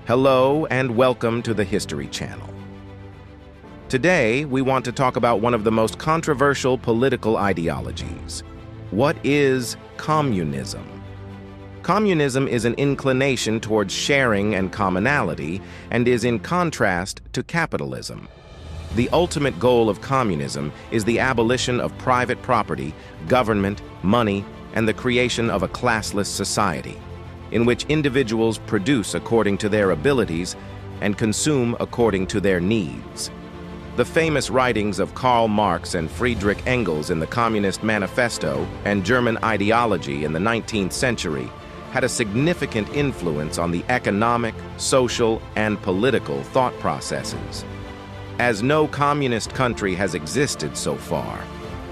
Hello and welcome to the History Channel. Today, we want to talk about one of the most controversial political ideologies. What is communism? Communism is an inclination towards sharing and commonality and is in contrast to capitalism. The ultimate goal of communism is the abolition of private property, government, money, and the creation of a classless society, in which individuals produce according to their abilities and consume according to their needs. The famous writings of Karl Marx and Friedrich Engels in the Communist Manifesto and German ideology in the 19th century had a significant influence on the economic, social, and political thought processes. As no communist country has existed so far,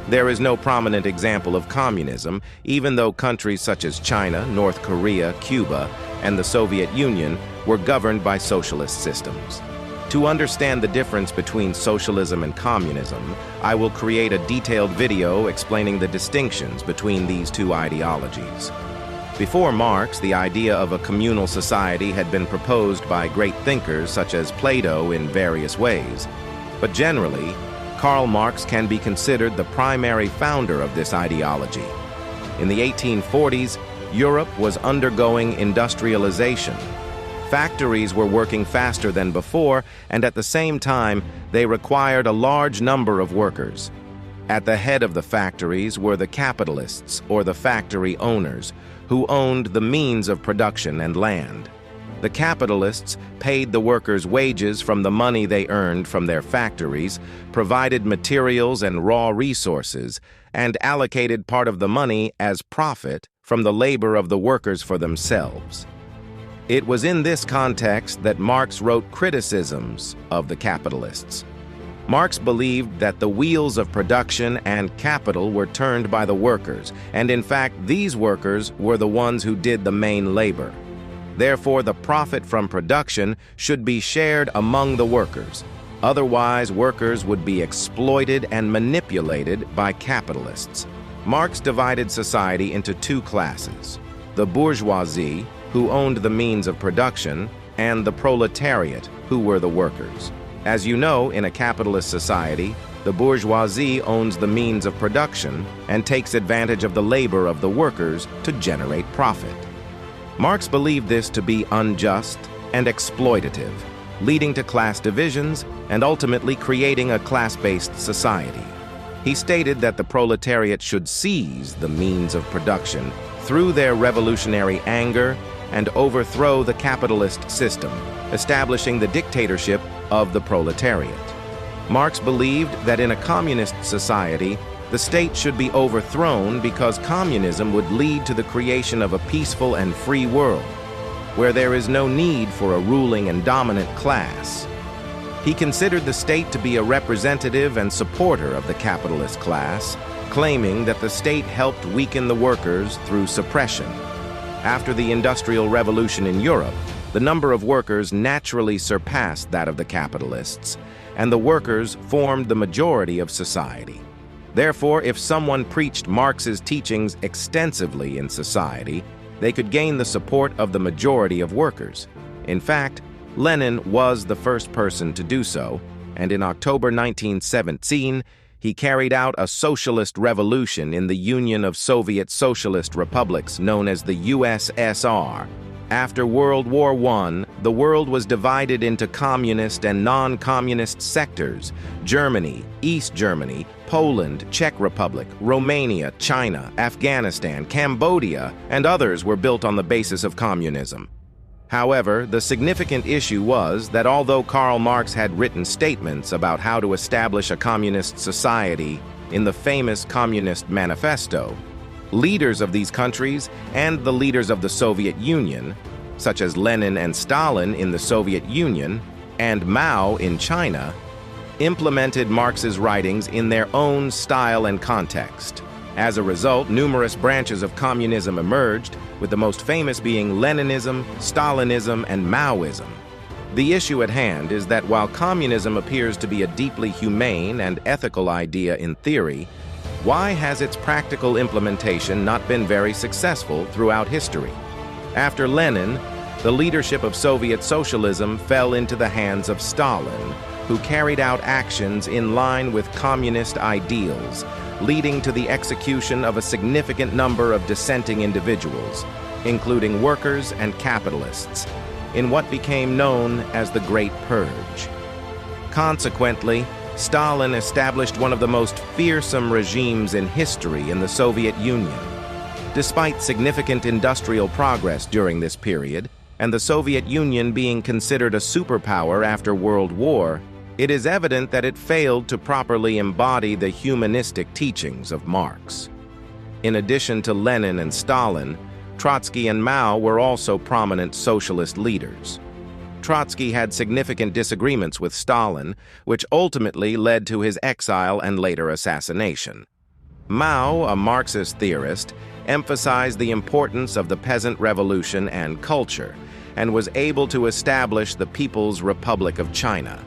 there is no prominent example of communism, even though countries such as China, North Korea, Cuba, and the Soviet Union were governed by socialist systems. To understand the difference between socialism and communism, I will create a detailed video explaining the distinctions between these two ideologies. Before Marx, the idea of a communal society had been proposed by great thinkers such as Plato in various ways, but generally, Karl Marx can be considered the primary founder of this ideology. In the 1840s, Europe was undergoing industrialization. Factories were working faster than before, and at the same time, they required a large number of workers. At the head of the factories were the capitalists, or the factory owners, who owned the means of production and land. The capitalists paid the workers wages from the money they earned from their factories, provided materials and raw resources, and allocated part of the money as profit from the labor of the workers for themselves. It was in this context that Marx wrote criticisms of the capitalists. Marx believed that the wheels of production and capital were turned by the workers, and in fact, these workers were the ones who did the main labor. Therefore, the profit from production should be shared among the workers. Otherwise, workers would be exploited and manipulated by capitalists. Marx divided society into two classes: the bourgeoisie, who owned the means of production, and the proletariat, who were the workers. As you know, in a capitalist society, the bourgeoisie owns the means of production and takes advantage of the labor of the workers to generate profit. Marx believed this to be unjust and exploitative, leading to class divisions and ultimately creating a class-based society. He stated that the proletariat should seize the means of production through their revolutionary anger and overthrow the capitalist system, establishing the dictatorship of the proletariat. Marx believed that in a communist society, the state should be overthrown because communism would lead to the creation of a peaceful and free world, where there is no need for a ruling and dominant class. He considered the state to be a representative and supporter of the capitalist class, claiming that the state helped weaken the workers through suppression. After the Industrial Revolution in Europe, the number of workers naturally surpassed that of the capitalists, and the workers formed the majority of society. Therefore, if someone preached Marx's teachings extensively in society, they could gain the support of the majority of workers. In fact, Lenin was the first person to do so, and in October 1917, he carried out a socialist revolution in the Union of Soviet Socialist Republics known as the USSR. After World War I, the world was divided into communist and non-communist sectors. Germany, East Germany, Poland, Czech Republic, Romania, China, Afghanistan, Cambodia, and others were built on the basis of communism. However, the significant issue was that although Karl Marx had written statements about how to establish a communist society in the famous Communist Manifesto, leaders of these countries and the leaders of the Soviet Union, such as Lenin and Stalin in the Soviet Union and Mao in China, implemented Marx's writings in their own style and context. As a result, numerous branches of communism emerged, with the most famous being Leninism, Stalinism, and Maoism. The issue at hand is that while communism appears to be a deeply humane and ethical idea in theory, why has its practical implementation not been very successful throughout history? After Lenin, The leadership of Soviet socialism fell into the hands of Stalin, who carried out actions in line with communist ideals, leading to the execution of a significant number of dissenting individuals, including workers and capitalists, in what became known as the Great Purge. Consequently, Stalin established one of the most fearsome regimes in history in the Soviet Union. Despite significant industrial progress during this period, and the Soviet Union being considered a superpower after World War, it is evident that it failed to properly embody the humanistic teachings of Marx. In addition to Lenin and Stalin, Trotsky and Mao were also prominent socialist leaders. Trotsky had significant disagreements with Stalin, which ultimately led to his exile and later assassination. Mao, a Marxist theorist, emphasized the importance of the peasant revolution and culture, and was able to establish the People's Republic of China.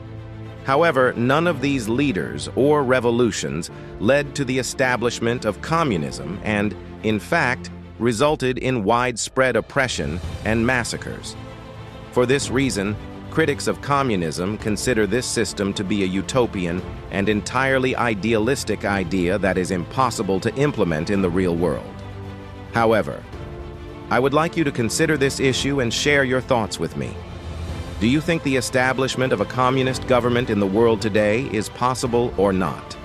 However, none of these leaders or revolutions led to the establishment of communism and, in fact, resulted in widespread oppression and massacres. For this reason, critics of communism consider this system to be a utopian and entirely idealistic idea that is impossible to implement in the real world. However, I would like you to consider this issue and share your thoughts with me. Do you think the establishment of a communist government in the world today is possible or not?